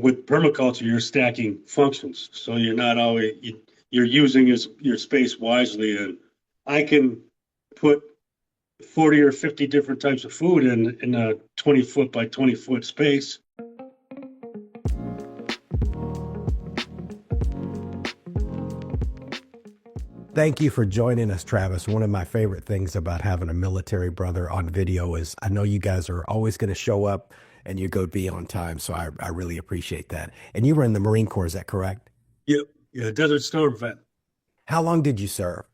With permaculture, you're stacking functions, so you're not always you're using your space wisely. And I can put 40 or 50 different types of food in a 20-foot by 20-foot space. Thank you for joining us, Travis. One of my favorite things about having a military brother on video is I know you guys are always going to show up and you go be on time. So I really appreciate that. And you were in the Marine Corps, is that correct? Yep. Yeah, Desert Storm vet. How long did you serve?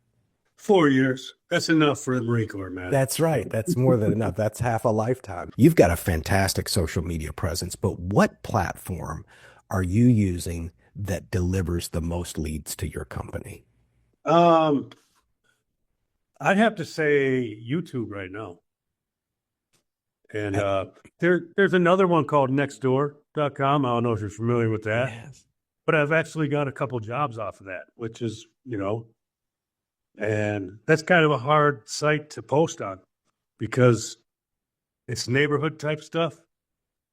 4 years. That's enough for the Marine Corps, man. That's right. That's more than enough. That's half a lifetime. You've got a fantastic social media presence, but what platform are you using that delivers the most leads to your company? I'd have to say YouTube right now. And there's another one called nextdoor.com. I don't know if you're familiar with that. Yes. But I've actually got a couple jobs off of that, which is, and that's kind of a hard site to post on because it's neighborhood type stuff.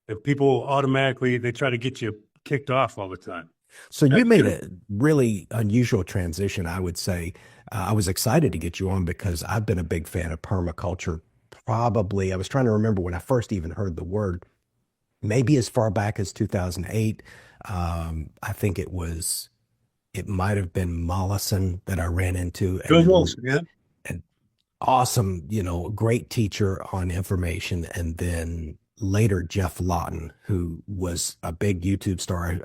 And people automatically, they try to get you kicked off all the time. So you made a really unusual transition, I would say. I was excited to get you on because I've been a big fan of permaculture. Probably, I was trying to remember when I first even heard the word, maybe as far back as 2008. I think it might have been Mollison that I ran into. Good Mollison, yeah. An awesome, great teacher on information. And then later, Jeff Lawton, who was a big YouTube star.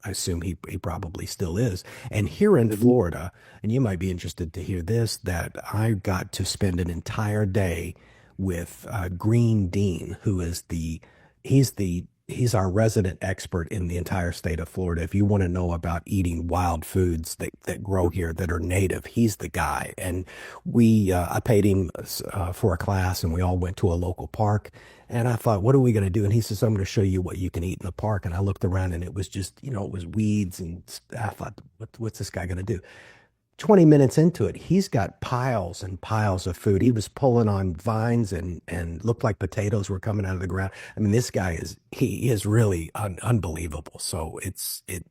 I assume he probably still is. And here in Florida, and you might be interested to hear this, that I got to spend an entire day with Green Dean, who is he's our resident expert in the entire state of Florida. If you want to know about eating wild foods that grow here that are native, he's the guy. And I paid him for a class, and we all went to a local park. And I thought, what are we going to do? And he says, I'm going to show you what you can eat in the park. And I looked around, and it was just, it was weeds. And I thought, what's this guy going to do? 20 minutes into it, he's got piles and piles of food. He was pulling on vines and looked like potatoes were coming out of the ground. I mean, this guy is really unbelievable. So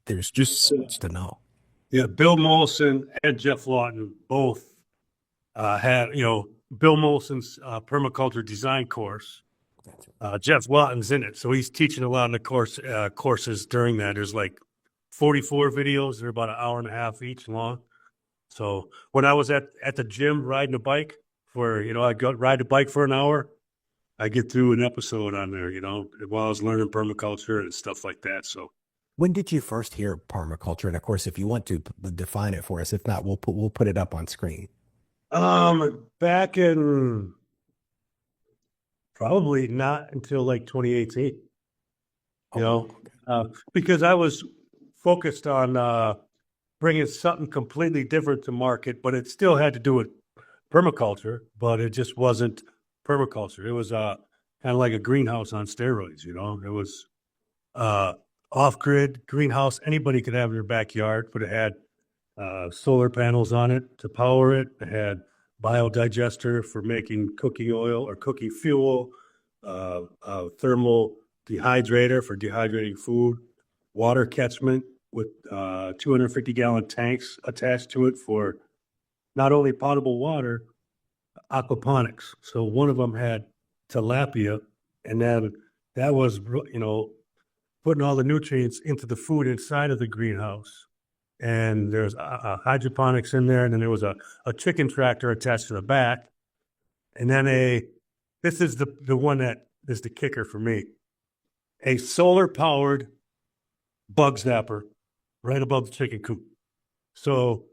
there's just so much to know. Yeah, Bill Mollison and Jeff Lawton both had, Bill Mollison's permaculture design course. Jeff Lawton's in it, so he's teaching a lot of the courses during that. There's like 44 videos. They're about an hour and a half each long. So when I was at the gym riding a bike I go ride a bike for an hour, I get through an episode on there, while I was learning permaculture and stuff like that. So when did you first hear permaculture? And of course, if you want to define it for us, if not, we'll put it up on screen. Back in probably not until like 2018, because I was focused on bringing something completely different to market, but it still had to do with permaculture, but it just wasn't permaculture. It was kind of like a greenhouse on steroids, It was off-grid greenhouse anybody could have in their backyard, but it had solar panels on it to power it. It had biodigester for making cooking oil or cooking fuel, thermal dehydrator for dehydrating food, water catchment with 250-gallon tanks attached to it for not only potable water, aquaponics. So one of them had tilapia, and then that was, putting all the nutrients into the food inside of the greenhouse. And there's hydroponics in there, and then there was a chicken tractor attached to the back. And then this is the one that is the kicker for me, a solar-powered bug zapper right above the chicken coop. So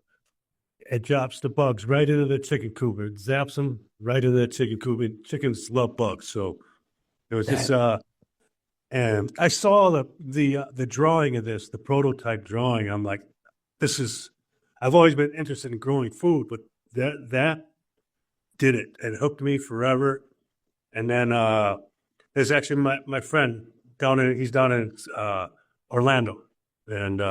it drops the bugs right into the chicken coop. It zaps them right into the chicken coop. And chickens love bugs. So it was just, and I saw the drawing of this, the prototype drawing. I'm like, I've always been interested in growing food, but that did it and hooked me forever. And then there's actually my friend he's down in Orlando. And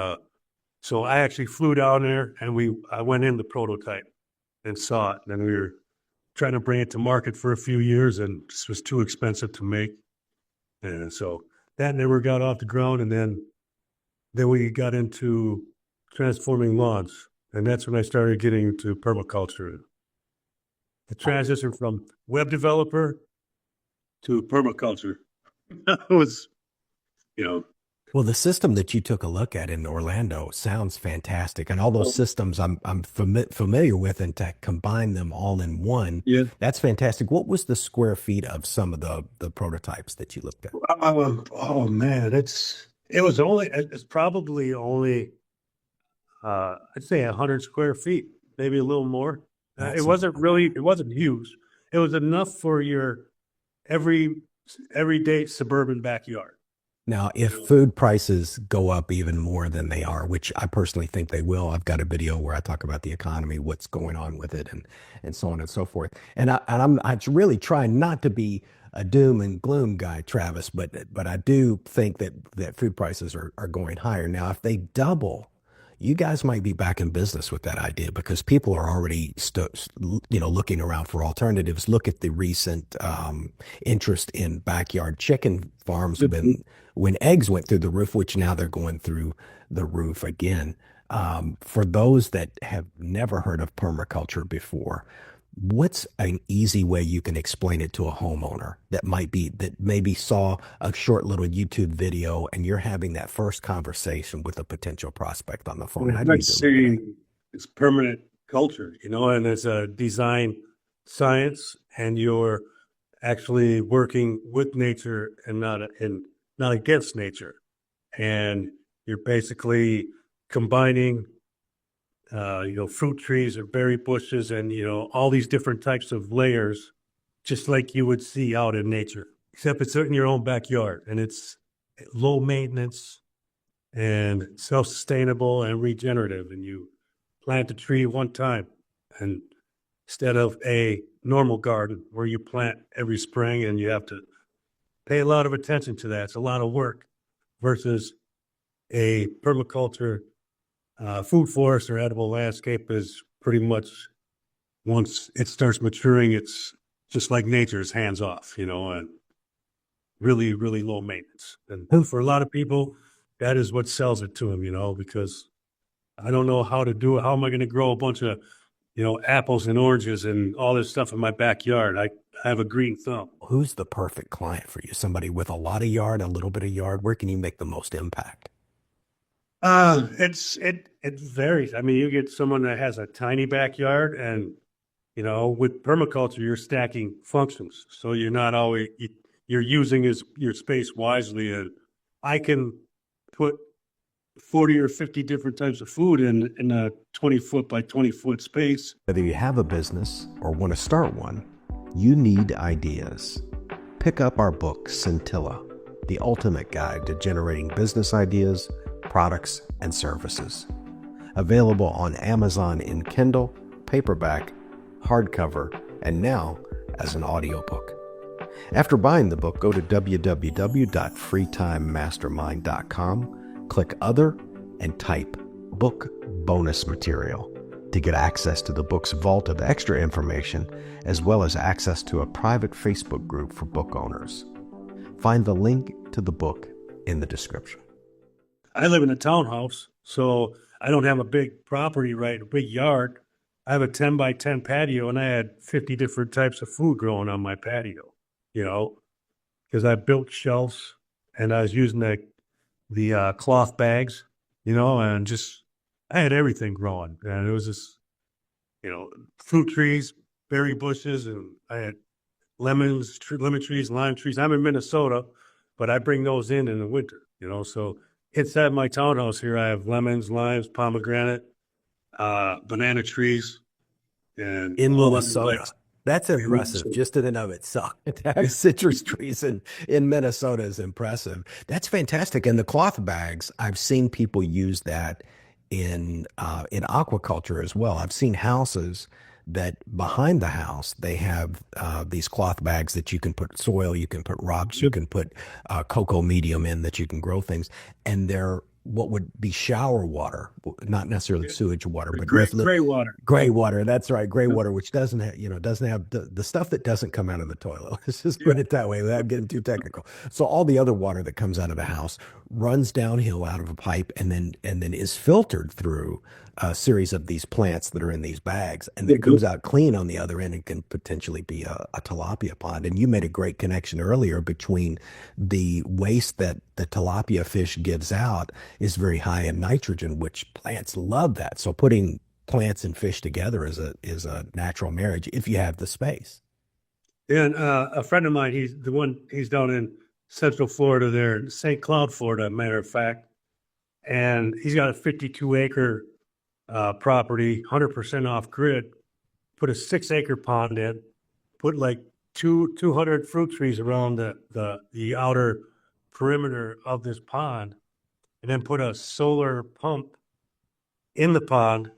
so I actually flew down there, and I went in the prototype and saw it. And then we were trying to bring it to market for a few years, and this was too expensive to make. And so that never got off the ground. And then Then we got into transforming lawns. And that's when I started getting into permaculture. The transition from web developer to permaculture was, you know, Well, the system that you took a look at in Orlando sounds fantastic, and all those systems familiar with, and to combine them all in one, yeah. that's fantastic. What was the square feet of some of the prototypes that you looked at? Oh man, it's probably only I'd say 100 square feet, maybe a little more. It Awesome. wasn't huge. It was enough for your every everyday suburban backyard. Now, if food prices go up even more than they are, which I personally think they will, I've got a video where I talk about the economy, what's going on with it, and so on and so forth. I really try not to be a doom and gloom guy, Travis, but I do think that food prices are going higher. Now, if they double, you guys might be back in business with that idea, because people are already looking around for alternatives. Look at the recent interest in backyard chicken farms when eggs went through the roof, which now they're going through the roof again. For those that have never heard of permaculture before, what's an easy way you can explain it to a homeowner that maybe saw a short little YouTube video and you're having that first conversation with a potential prospect on the phone? How do you Let's deliver that? see, it's permanent culture, and it's a design science, and you're actually working with nature and not against nature. And you're basically combining, fruit trees or berry bushes and, all these different types of layers, just like you would see out in nature, except it's in your own backyard, and it's low maintenance and self-sustainable and regenerative. And you plant a tree one time, and instead of a normal garden where you plant every spring and you have to pay a lot of attention to that. It's a lot of work versus a permaculture food forest or edible landscape is pretty much, once it starts maturing, it's just like nature's hands off, and really, really low maintenance. And for a lot of people, that is what sells it to them, because I don't know how to do it. How am I going to grow a bunch of, apples and oranges and all this stuff in my backyard? I have a green thumb. Who's the perfect client for you? Somebody with a lot of yard, a little bit of yard? Where can you make the most impact? It varies. I mean, you get someone that has a tiny backyard, and with permaculture, you're stacking functions, so you're not always you're using your space wisely. And I can put 40 or 50 different types of food in a 20-foot by 20-foot space. Whether you have a business or want to start one, you need ideas. Pick up our book, Scintilla, the ultimate guide to generating business ideas, products, and services. Available on Amazon in Kindle, paperback, hardcover, and now as an audiobook. After buying the book, go to www.freetimemastermind.com, click Other, and type Book Bonus Material to get access to the book's vault of extra information, as well as access to a private Facebook group for book owners. Find the link to the book in the description. I live in a townhouse, so I don't have a big property, right? A big yard. I have a 10 by 10 patio, and I had 50 different types of food growing on my patio, because I built shelves, and I was using the cloth bags, and just, I had everything growing. And it was just, fruit trees, berry bushes, and I had lemon trees, lime trees. I'm in Minnesota, but I bring those in the winter, so inside my townhouse here, I have lemons, limes, pomegranate, banana trees, and In all Minnesota. that. That's impressive just in and of itself. To have citrus trees in Minnesota is impressive. That's fantastic. And the cloth bags, I've seen people use that in aquaculture as well. I've seen houses that behind the house, they have these cloth bags that you can put soil, you can put rocks, you can put cocoa medium in that you can grow things. And they're what would be shower water, not necessarily sewage water, but Gray water. gray water. That's right, gray water, which doesn't have the stuff that doesn't come out of the toilet. Let's just put it that way without getting too technical. So all the other water that comes out of the house runs downhill out of a pipe and then is filtered through a series of these plants that are in these bags, and then comes out clean on the other end and can potentially be a tilapia pond. And you made a great connection earlier between the waste that the tilapia fish gives out is very high in nitrogen, which plants love that. So putting plants and fish together is a natural marriage if you have the space. And a friend of mine, he's down in Central Florida there, St. Cloud, Florida, matter of fact. And he's got a 52-acre property, 100% off grid, put a 6-acre pond in, put like 200 fruit trees around the outer perimeter of this pond, and then put a solar pump in the pond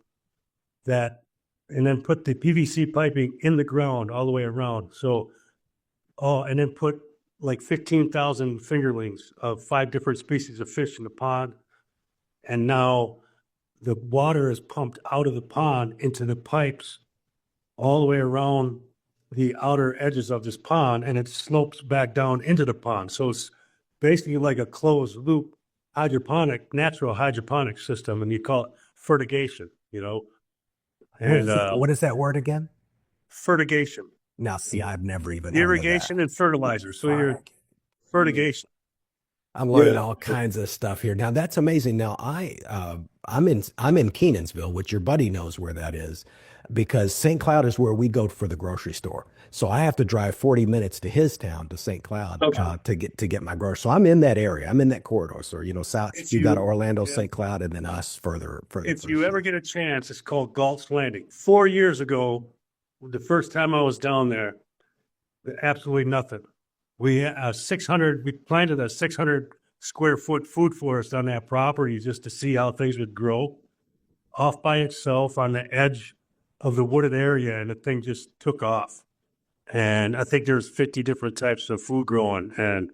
and then put the PVC piping in the ground all the way around. So, and then put like 15,000 fingerlings of 5 different species of fish in the pond. And now the water is pumped out of the pond into the pipes all the way around the outer edges of this pond, and it slopes back down into the pond. So it's basically like a closed loop natural hydroponic system, and you call it fertigation, And What is that word again? fertigation, Now, see, I've never even heard of irrigation that. and fertilizer. So you're fertigation. I'm learning Yeah. all kinds of stuff here. Now that's amazing. Now I'm in Kenansville, which your buddy knows where that is, because St. Cloud is where we go for the grocery store. So I have to drive 40 minutes to his town, to St. Cloud, Okay. to get my groceries. So I'm in that area. I'm in that corridor. So south If you got you Orlando, yeah, St. Cloud, and then us further if to the you ever south. get a chance, it's called Galt's Landing. 4 years ago, the first time I was down there, absolutely nothing. We planted a 600 square foot food forest on that property just to see how things would grow off by itself on the edge of the wooded area, and the thing just took off. And I think there's 50 different types of food growing, and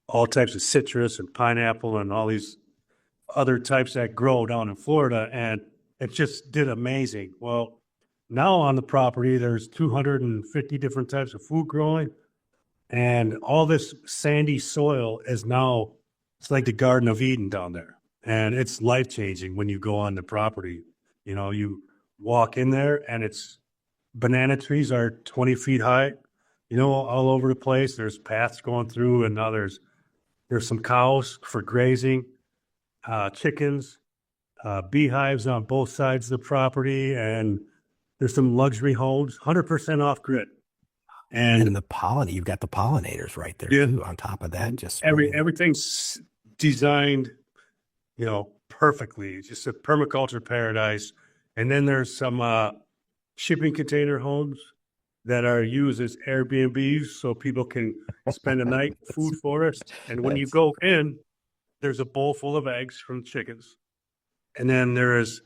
all types of citrus and pineapple and all these other types that grow down in Florida, and it just did amazing. Well, now on the property, there's 250 different types of food growing, and all this sandy soil is now, it's like the Garden of Eden down there. And it's life changing when you go on the property. You walk in there and banana trees are 20 feet high, all over the place. There's paths going through, and now there's some cows for grazing, chickens, beehives on both sides of the property, and there's some luxury homes, 100% off grid. And And you've got the pollinators right there yeah, too. On top of that, just spraying. everything's designed, perfectly. It's just a permaculture paradise. And then there's some shipping container homes that are used as Airbnbs so people can spend a night, food forest. And when you That's go in, there's a bowl full of eggs from chickens. And then there is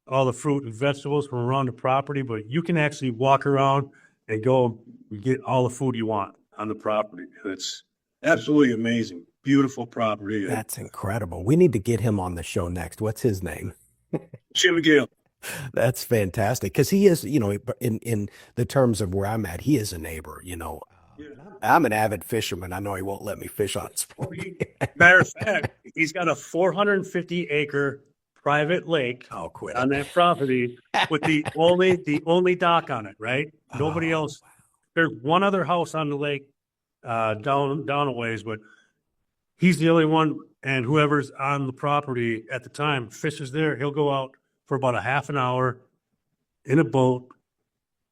all the fruit and vegetables from around the property, but you can actually walk around and go get all the food you want on the property. It's absolutely amazing. Beautiful property. that's incredible. We need to get him on the show next. What's his name? Jim Gale. That's fantastic because he is, in the terms of where I'm at, he is a neighbor. Yeah. I'm an avid fisherman. I know he won't let me fish on his property. Matter of fact, he's got a 450-acre private lake Oh, quit on it. that property with the only dock on it, right? Nobody Oh, else. There's one other house on the lake down a ways, but he's the only one, and whoever's on the property at the time fishes there. He'll go out for about a half an hour in a boat,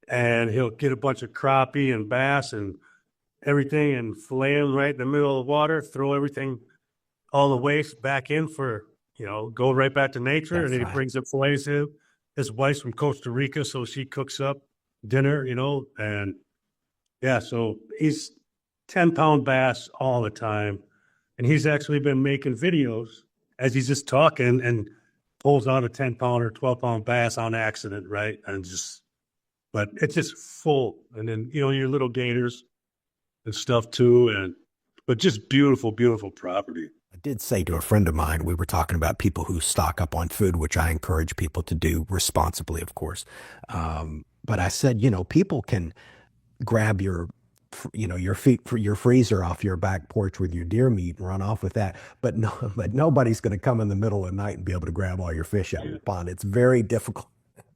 and he'll get a bunch of crappie and bass and everything and fillet them right in the middle of the water, throw everything, all the waste back in go right back to nature. And that's then he right. brings the fillets in. His wife's from Costa Rica, so she cooks up dinner, and yeah, so he's 10-pound bass all the time. And he's actually been making videos as he's just talking and pulls out a 10-pound or 12-pound bass on accident, right? But it's just full. And then, your little gators and stuff too. But just beautiful, beautiful property. I did say to a friend of mine, we were talking about people who stock up on food, which I encourage people to do responsibly, of course. But I said, people can grab your your feet for your freezer off your back porch with your deer meat and run off with that. But no, but nobody's going to come in the middle of the night and be able to grab all your fish out of the pond. It's very difficult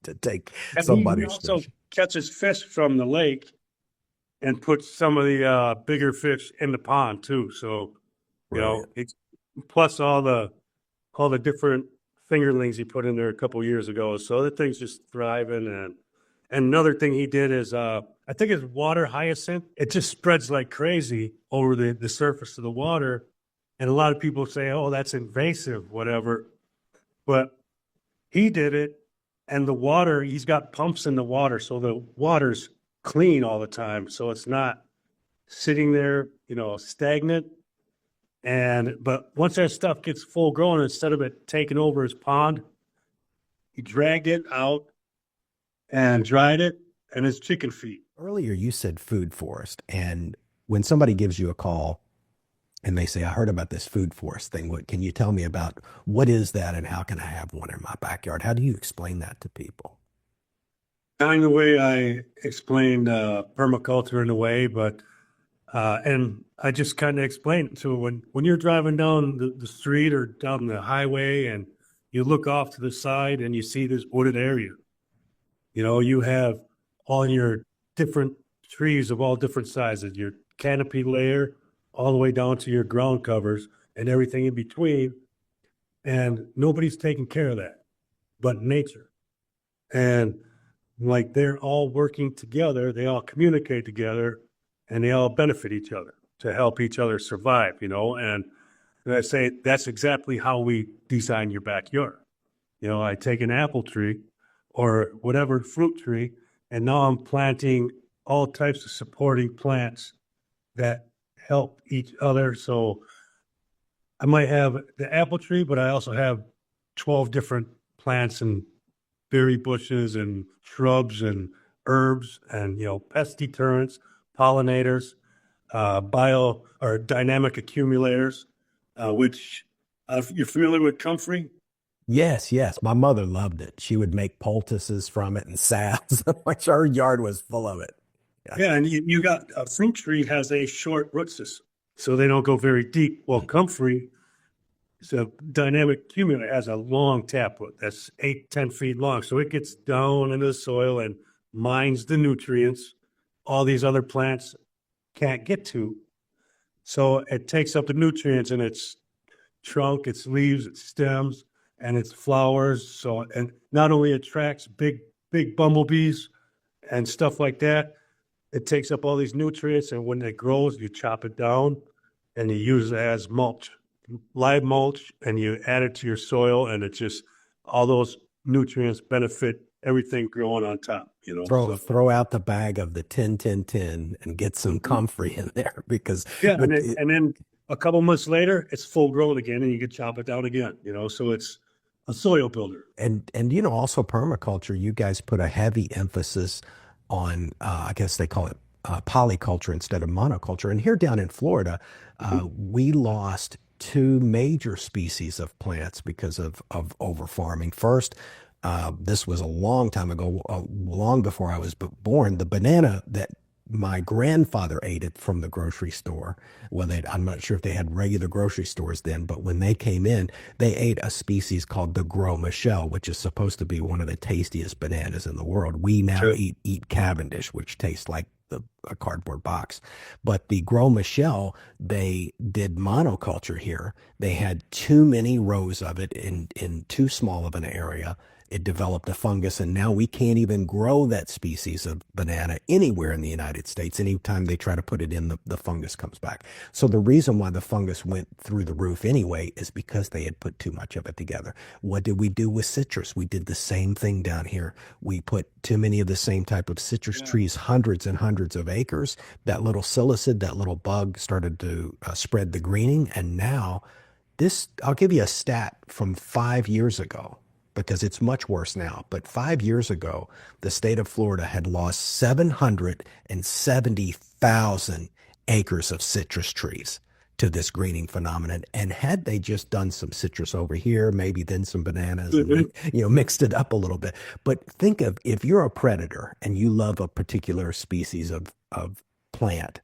to take And he somebody's also fish. catches fish from the lake and puts some of the bigger fish in the pond too. So, Right. it's plus all the different fingerlings he put in there a couple years ago. So the thing's just thriving. And another thing he did is I think it's water hyacinth. It just spreads like crazy over the surface of the water. And a lot of people say, oh, that's invasive, whatever. But he did it, and the water, he's got pumps in the water, so the water's clean all the time. So it's not sitting there, stagnant. But once that stuff gets full grown, instead of it taking over his pond, he dragged it out and dried it, and it's chicken feed. Earlier, you said food forest, and when somebody gives you a call and they say, "I heard about this food forest thing. What can you tell me about what is that, and how can I have one in my backyard?" How do you explain that to people? Kind of the way I explained permaculture in a way, but and I just kind of explained it to when you're driving down the street or down the highway and you look off to the side and you see this wooded area. You have all your different trees of all different sizes, your canopy layer, all the way down to your ground covers and everything in between. And nobody's taking care of that but nature. And like they're all working together, they all communicate together, and they all benefit each other to help each other survive, And I say that's exactly how we design your backyard. I take an apple tree or whatever fruit tree, and now I'm planting all types of supporting plants that help each other. So I might have the apple tree, but I also have 12 different plants and berry bushes and shrubs and herbs and, pest deterrents, pollinators, bio or dynamic accumulators, which you're familiar with comfrey? Yes, yes. My mother loved it. She would make poultices from it and salves. Which her yard was full of it. Yeah. Yeah, and you got a fruit tree has a short root system, so they don't go very deep. Well, comfrey is a dynamic accumulator, has a long taproot that's 8, 10 feet long, so it gets down into the soil and mines the nutrients all these other plants can't get to. So it takes up the nutrients in its trunk, its leaves, its stems, and its flowers. So, and not only attracts big bumblebees and stuff like that, it takes up all these nutrients, and when it grows, you chop it down and you use it as mulch, live mulch, and you add it to your soil, and it just, all those nutrients benefit everything growing on top. Throw out the bag of the 10 and get some comfrey in there because Yeah, and then a couple months later, it's full grown again, and you can chop it down again. So it's a soil builder. and also permaculture, you guys put a heavy emphasis on I guess they call it polyculture instead of monoculture. And here down in Florida, we lost two major species of plants because of over farming. First, this was a long time ago, long before I was born. The banana that my grandfather ate it from the grocery store. Well, I'm not sure if they had regular grocery stores then, but when they came in, they ate a species called the Gros Michel, which is supposed to be one of the tastiest bananas in the world. We now Sure. eat Cavendish, which tastes like a cardboard box. But the Gros Michel, they did monoculture here. They had too many rows of it in too small of an area. It developed a fungus, and now we can't even grow that species of banana anywhere in the United States. Anytime they try to put it in, the fungus comes back. So the reason why the fungus went through the roof anyway is because they had put too much of it together. What did we do with citrus? We did the same thing down here. We put too many of the same type of citrus trees, hundreds and hundreds of acres. That little silicid, that little bug started to spread the greening. And now I'll give you a stat from 5 years ago, because it's much worse now. But 5 years ago, the state of Florida had lost 770,000 acres of citrus trees to this greening phenomenon. And had they just done some citrus over here, maybe then some bananas, and, mixed it up a little bit. But think of if you're a predator and you love a particular species of plant,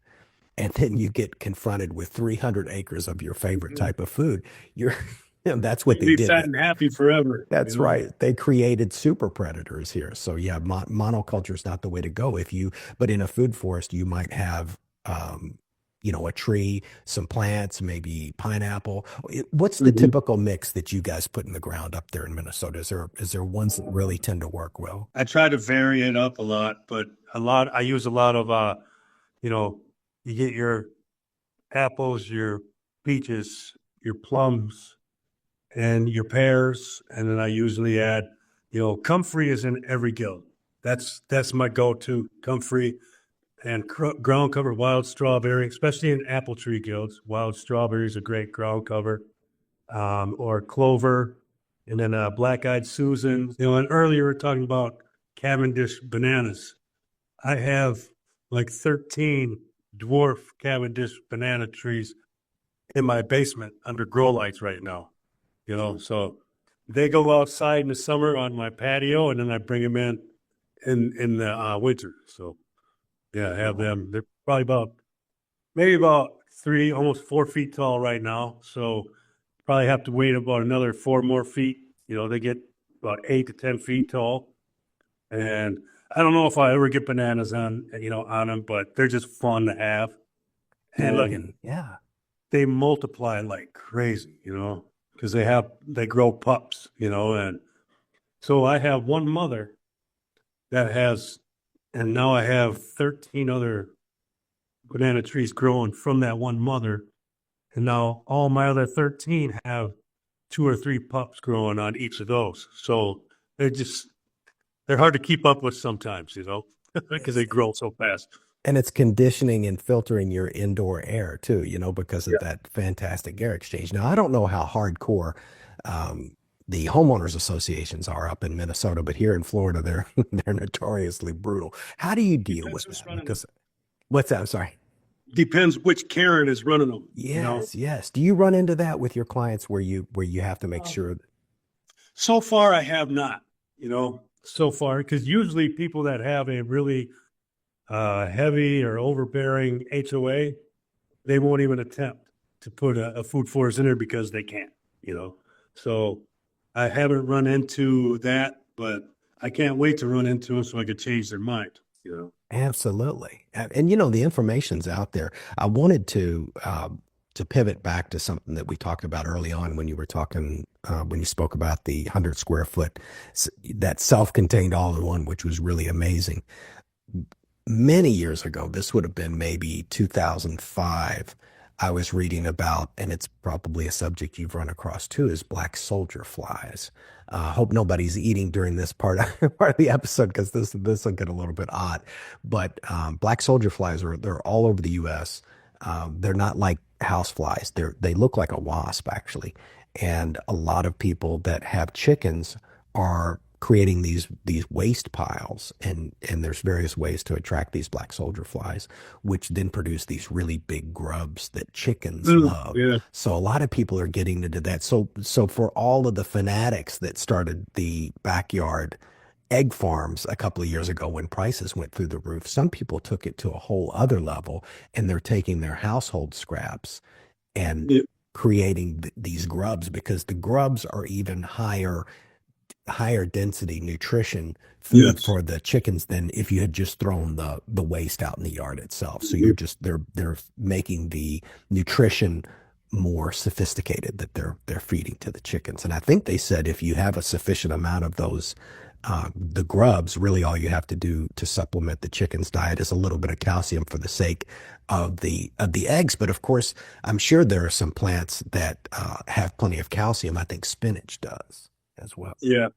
and then you get confronted with 300 acres of your favorite type of food, you're that's what You'd they be did. fat and happy forever, you That's know? right. They created super predators here. So yeah, monoculture is not the way to go. But in a food forest, you might have, a tree, some plants, maybe pineapple. What's the Mhm. typical mix that you guys put in the ground up there in Minnesota? Is there ones that really tend to work well? I try to vary it up a lot, but I use a lot of, you know, you get your apples, your peaches, your plums, and your pears, and then I usually add, comfrey is in every guild. That's my go-to, comfrey and ground cover wild strawberry, especially in apple tree guilds. Wild strawberry is a great ground cover, or clover, and then black-eyed Susan. And earlier we were talking about Cavendish bananas. I have like 13 dwarf Cavendish banana trees in my basement under grow lights right now. So they go outside in the summer on my patio, and then I bring them in the winter. So yeah, I have them. They're probably maybe about almost 4 feet tall right now. So probably have to wait about another 4 more feet. They get about 8 to 10 feet tall, and I don't know if I ever get bananas on them, but they're just fun to have, Good and looking. Yeah. they multiply like crazy. Because they grow pups. And so I have one mother that has, and now I have 13 other banana trees growing from that one mother. And now all my other 13 have 2 or 3 pups growing on each of those. So they're hard to keep up with sometimes, because they grow so fast. And it's conditioning and filtering your indoor air too, because of Yeah. that fantastic air exchange. Now, I don't know how hardcore um, the homeowners associations are up in Minnesota, but here in Florida, they're notoriously brutal. How do you deal Depends with who's that? running them. Because what's that? I'm sorry. Depends which Karen is running them. Yes, yes. Do you run into that with your clients where you have to make Um, sure? so far, I have not, so far, because usually people that have a really heavy or overbearing HOA, they won't even attempt to put a food forest in there because they can't. So I haven't run into that, but I can't wait to run into them so I could change their mind. Absolutely. And the information's out there. I wanted to pivot back to something that we talked about early on when you were talking when you spoke about the 100 square foot that self-contained all-in-one, which was really amazing. Many years ago, this would have been maybe 2005. I was reading about, and it's probably a subject you've run across too, is black soldier flies. Hope nobody's eating during this part of the episode because this will get a little bit odd. But black soldier flies they're all over the U.S. They're not like house flies. They look like a wasp actually, and a lot of people that have chickens are creating these waste piles, and there's various ways to attract these black soldier flies, which then produce these really big grubs that chickens love. Yeah. So a lot of people are getting into that. So for all of the fanatics that started the backyard egg farms a couple of years ago when prices went through the roof, some people took it to a whole other level, and they're taking their household scraps and Yeah. creating these grubs, because the grubs are even higher density nutrition food Yes. for the chickens than if you had just thrown the waste out in the yard itself. So Mhm. they're making the nutrition more sophisticated that they're feeding to the chickens. And I think they said if you have a sufficient amount of those the grubs, really all you have to do to supplement the chicken's diet is a little bit of calcium for the sake of the eggs. But of course, I'm sure there are some plants that have plenty of calcium. I think spinach does as well. Yeah.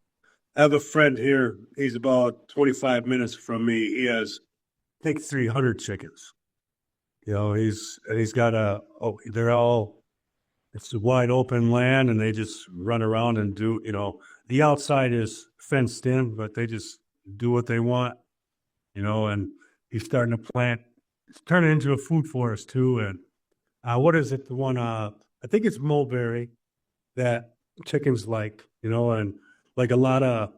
I have a friend here. He's about 25 minutes from me. He has, I think, 300 chickens. He's got they're all, it's a wide open land, and they just run around and the outside is fenced in, but they just do what they want. And he's starting to plant, it's turning into a food forest too. And what is it? The one, I think it's mulberry that chickens like, and like a lot of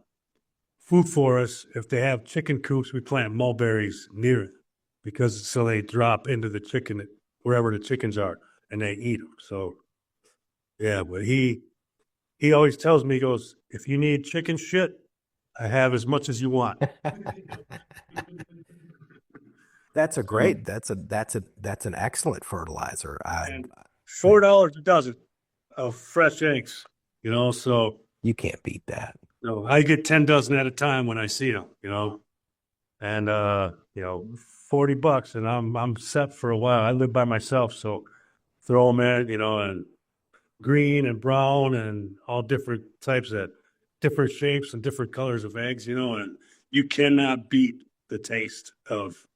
food forests, if they have chicken coops, we plant mulberries near it. because so they drop into the chicken wherever the chickens are and they eat them. So yeah, but he always tells me, he goes, if you need chicken shit, I have as much as you want. That's a So, great, that's an excellent fertilizer. and $4 a dozen of fresh eggs, so You can't beat that. I get 10 dozen at a time when I see them, and 40 bucks and I'm set for a while. I live by myself, so throw them in, and green and brown and all different types of different shapes and different colors of eggs, and you cannot beat the taste of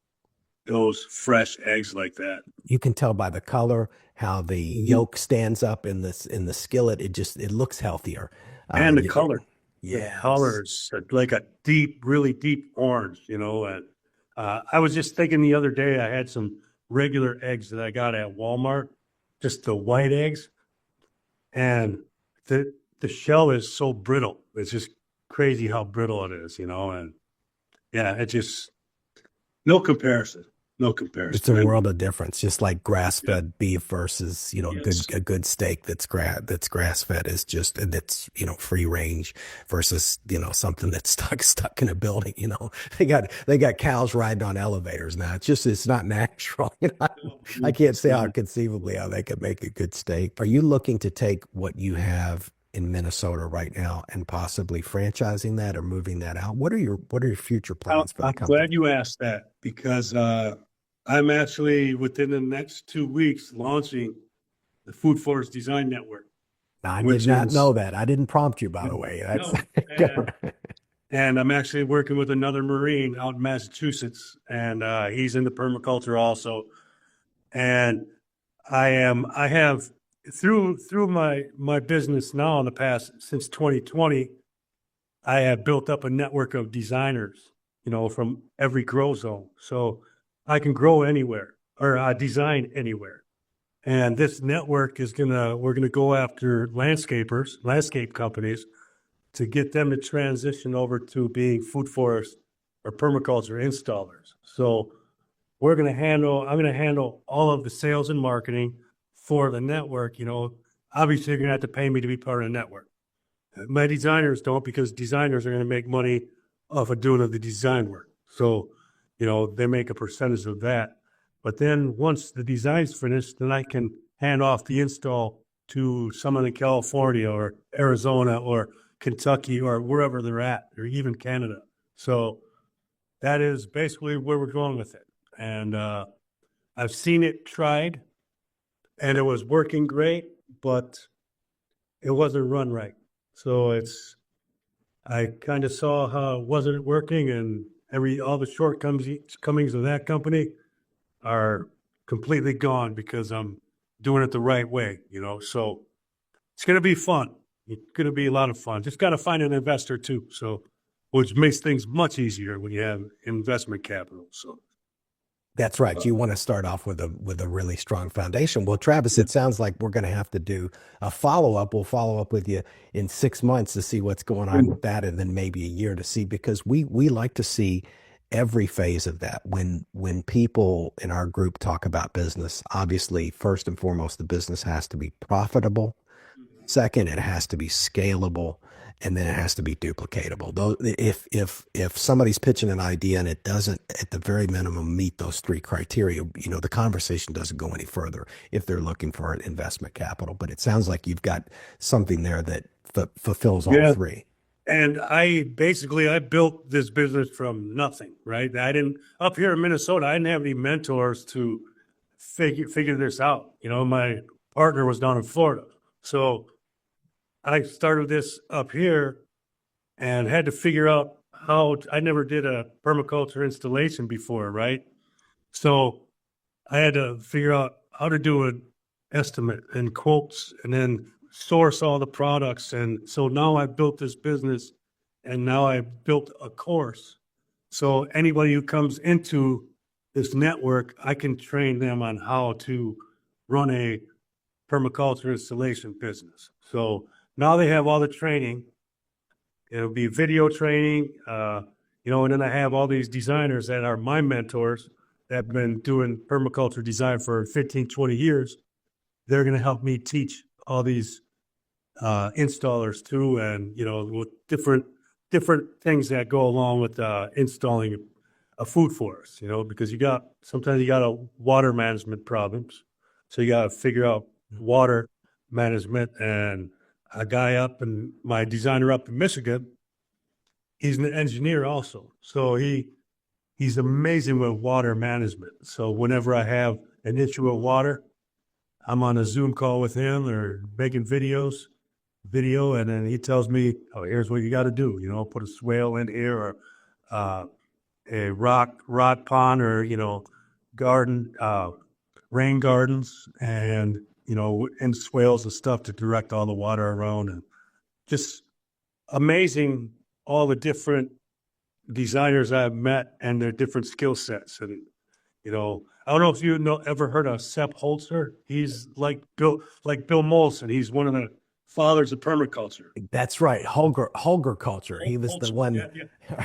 those fresh eggs like that. You can tell by the color how the yolk stands up in the skillet. It looks healthier. And the You- color. The yes. colors like a deep, really deep orange, and I was just thinking the other day I had some regular eggs that I got at Walmart, just the white eggs, and the shell is so brittle. It's just crazy how brittle it is, and yeah, it just no comparison. No comparison. It's a world of difference, just like grass-fed beef versus, Yes. a good steak that's grass-fed is just, and it's, free range versus, something that's stuck in a building, they got cows riding on elevators now. It's not natural. I can't say how conceivably how they could make a good steak. Are you looking to take what you have in Minnesota right now and possibly franchising that or moving that out? What are your future plans for the I'm company? glad you asked that because I'm actually within the next 2 weeks launching the Food Forest Design Network. I which did not is- know that. I didn't prompt you, by the way. That's No, and I'm actually working with another Marine out in Massachusetts, and he's into permaculture also. And I have through my business now in the past since 2020, I have built up a network of designers, from every grow zone. So I can grow anywhere or design anywhere. And this network we're gonna go after landscape companies to get them to transition over to being food forest or permaculture installers. So I'm gonna handle all of the sales and marketing for the network. Obviously you're gonna have to pay me to be part of the network. My designers don't, because designers are going to make money off of doing the design work. So, they make a percentage of that. But then once the design's finished, then I can hand off the install to someone in California or Arizona or Kentucky or wherever they're at, or even Canada. So that is basically where we're going with it. And I've seen it tried and it was working great, but it wasn't run right. So I kind of saw how it wasn't working, and all the shortcomings of that company are completely gone because I'm doing it the right way, So it's going to be fun. It's going to be a lot of fun. Just got to find an investor too. So, which makes things much easier when you have investment capital. So That's right. You want to start off with a really strong foundation. Well, Travis, it sounds like we're going to have to do a follow-up. We'll follow up with you in 6 months to see what's going on with that, and then maybe a year to see, because we like to see every phase of that. When people in our group talk about business, obviously, first and foremost, the business has to be profitable. Second, it has to be scalable, and then it has to be duplicatable. Though, if somebody's pitching an idea and it doesn't, at the very minimum, meet those three criteria, the conversation doesn't go any further if they're looking for an investment capital. But it sounds like you've got something there that fulfills all three. And I built this business from nothing, right? Up here in Minnesota, I didn't have any mentors to figure this out. My partner was down in Florida. So I started this up here and had to figure out how. I never did a permaculture installation before, right? So I had to figure out how to do an estimate and quotes and then source all the products. And so now I've built this business, and now I've built a course. So anybody who comes into this network, I can train them on how to run a permaculture installation business. So now they have all the training. It'll be video training, and then I have all these designers that are my mentors, that have been doing permaculture design for 15, 20 years. They're going to help me teach all these installers too, and with different things that go along with installing a food forest. Because sometimes you got a water management problems, so you got to figure out water management. And a guy my designer up in Michigan, he's an engineer also, so he's amazing with water management. So whenever I have an issue with water, I'm on a Zoom call with him or making video, and then he tells me, "Oh, here's what you got to do. Put a swale in here, or a rod pond, or garden, rain gardens, and and swales and stuff to direct all the water around." And just amazing, all the different designers I've met and their different skill sets. And I don't know if ever heard of Sepp Holzer. He's like Bill Molson. He's one of the fathers of permaculture. That's right. Holger culture. He was the one. Yeah.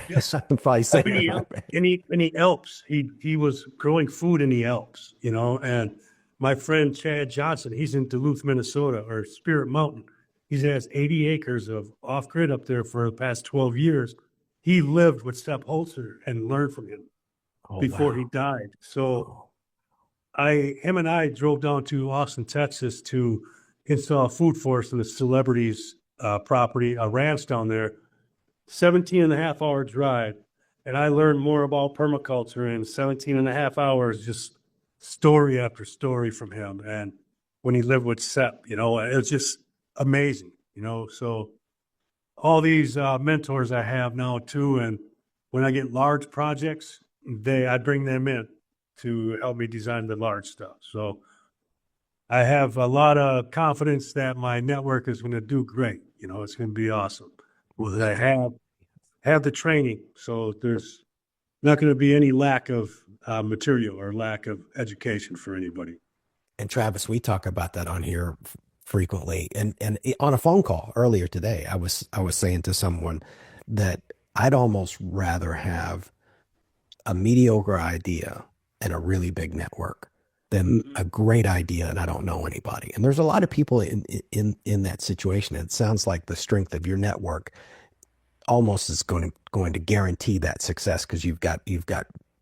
Yes. I'm probably saying it. In the Alps, he was growing food in the Alps, and my friend Chad Johnson, he's in Duluth, Minnesota, or Spirit Mountain. He has 80 acres of off-grid up there for the past 12 years. He lived with Sepp Holzer and learned from him before he died. So him and I drove down to Austin, Texas to install a food forest in the celebrities' property, a ranch down there, 17 and a half hour drive. And I learned more about permaculture in 17 and a half hours, just story after story from him. And when he lived with Sepp, it's just amazing, so all these mentors I have now too. And when I get large projects, I bring them in to help me design the large stuff. So I have a lot of confidence that my network is going to do great. It's going to be awesome. Well, I have the training, so there's not going to be any lack of material or lack of education for anybody. And Travis, we talk about that on here frequently. And on a phone call earlier today, I was saying to someone that I'd almost rather have a mediocre idea and a really big network than a great idea and I don't know anybody. And there's a lot of people in that situation. It sounds like the strength of your network almost is going to guarantee that success, because you've got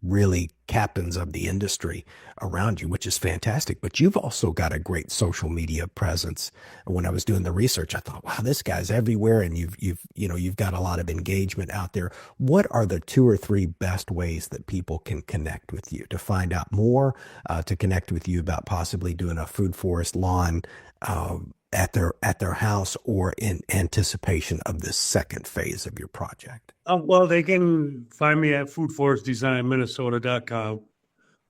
really captains of the industry around you, which is fantastic. But you've also got a great social media presence. And when I was doing the research, I thought, wow, this guy's everywhere, and you've got a lot of engagement out there. What are the 2 or 3 best ways that people can connect with you to find out more, to connect with you about possibly doing a food forest lawn at their house, or in anticipation of the second phase of your project? Well, they can find me at foodforestdesignminnesota.com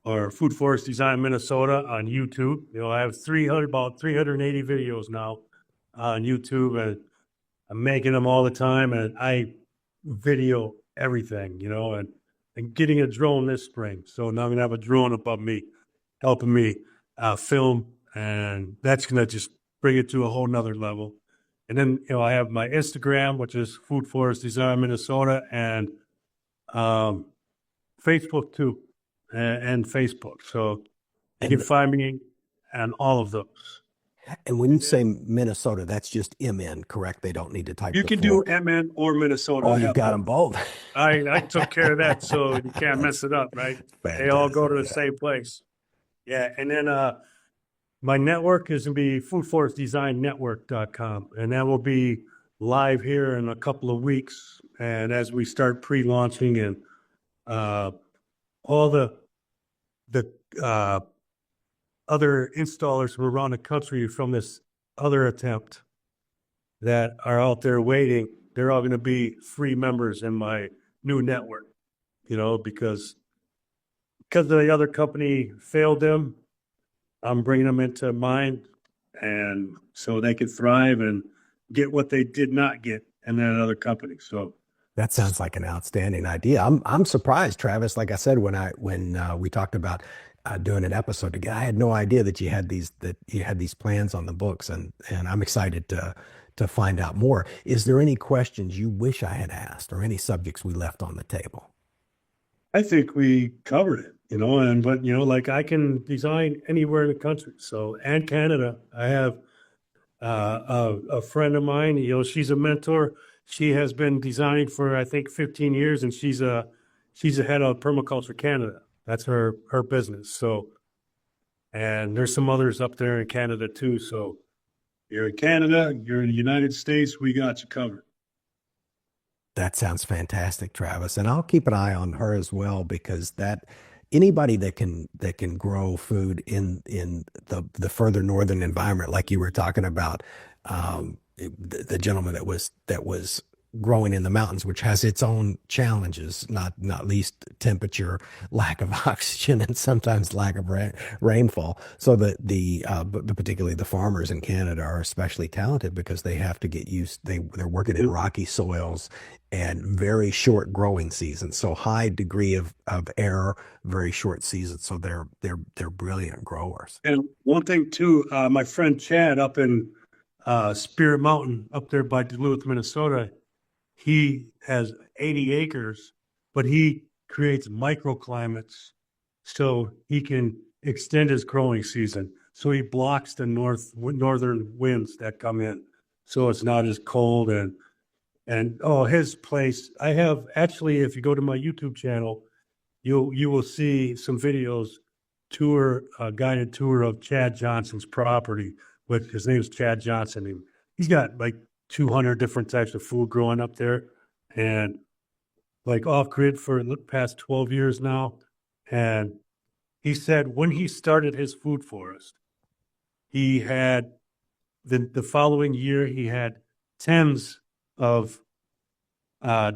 or Food Forest Design Minnesota on YouTube. I have about 380 videos now on YouTube, and I'm making them all the time, and I video everything, and getting a drone this spring. So now I'm going to have a drone above me helping me film, and that's going to just bring it to a whole nother level. And then, I have my Instagram, which is Food Forest Design Minnesota, and Facebook too, and Facebook. So you can find me on all of those. And when you say Minnesota, that's just MN, correct? They don't need to type. You can do MN or Minnesota. Oh, you've got them both. I took care of that, so you can't mess it up, right? Fantastic. They all go to the same place. Yeah, and then my network is going to be foodforestdesignnetwork.com, and that will be live here in a couple of weeks. And as we start pre-launching, and all the other installers from around the country from this other attempt that are out there waiting, they're all going to be free members in my new network, because the other company failed them. I'm bringing them into mine, and so they can thrive and get what they did not get in that other company. So that sounds like an outstanding idea. I'm surprised, Travis. Like I said, when we talked about doing an episode together, I had no idea that you had these plans on the books, and I'm excited to find out more. Is there any questions you wish I had asked, or any subjects we left on the table? I think we covered it. but like I can design anywhere in the country. So, and Canada, I have a friend of mine, she's a mentor. She has been designing for, I think, 15 years, and she's the head of Permaculture Canada. That's her business. So, and there's some others up there in Canada too. So you're in Canada, you're in the United States, we got you covered. That sounds fantastic, Travis. And I'll keep an eye on her as well, because that anybody that can grow food in the further northern environment, like you were talking about, the gentleman that was growing in the mountains, which has its own challenges, not least temperature, lack of oxygen, and sometimes lack of rainfall. So but particularly the farmers in Canada are especially talented because they have to get used. They're working in rocky soils and very short growing seasons. So high degree of error, very short seasons. So they're brilliant growers. And one thing too, my friend Chad up in Spirit Mountain up there by Duluth, Minnesota, he has 80 acres, but he creates microclimates so he can extend his growing season. So he blocks the northern winds that come in, so it's not as cold. And his place, I have actually, if you go to my YouTube channel, you will see some videos, guided tour of Chad Johnson's property. With his name is Chad Johnson. He's got like 200 different types of food growing up there, and like off grid for the past 12 years now. And he said when he started his food forest, he had the following year, he had tens of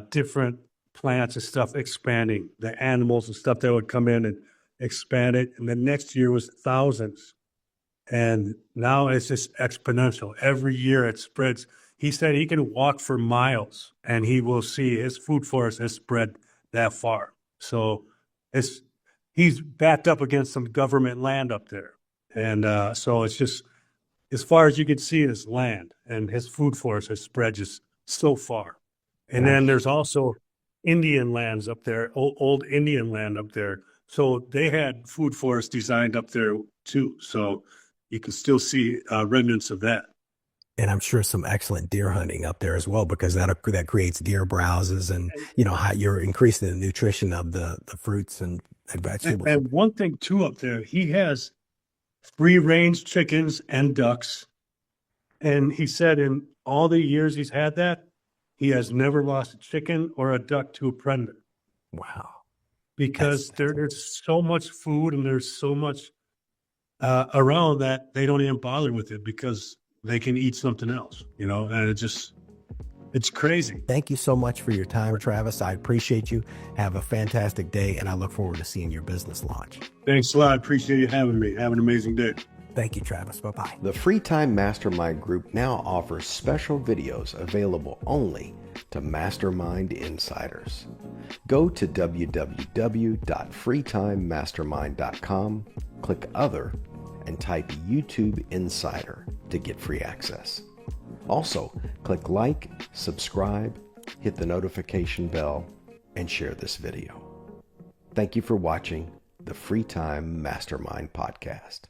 different plants and stuff expanding, the animals and stuff that would come in and expand it. And the next year was thousands. And now it's just exponential. Every year it spreads. He said he can walk for miles and he will see his food forest has spread that far. So he's backed up against some government land up there. And so it's just, as far as you can see, is land, and his food forest has spread just so far. And then there's also Indian lands up there, old Indian land up there. So they had food forests designed up there too. So you can still see remnants of that. And I'm sure some excellent deer hunting up there as well, because that creates deer browses, and how you're increasing the nutrition of the fruits and vegetables. And one thing too up there, he has free range chickens and ducks. And he said in all the years he's had that, he has never lost a chicken or a duck to a predator. Wow. Because there's so much food and there's so much around that they don't even bother with it because they can eat something else, and it's crazy. Thank you so much for your time, Travis. I appreciate you. Have a fantastic day, and I look forward to seeing your business launch. Thanks a lot. Appreciate you having me. Have an amazing day. Thank you, Travis. Bye-bye. The Free Time Mastermind group now offers special videos available only to Mastermind Insiders. Go to www.freetimemastermind.com, click Other, and type YouTube Insider to get free access. Also, click like, subscribe, hit the notification bell, and share this video. Thank you for watching the Free Time Mastermind podcast.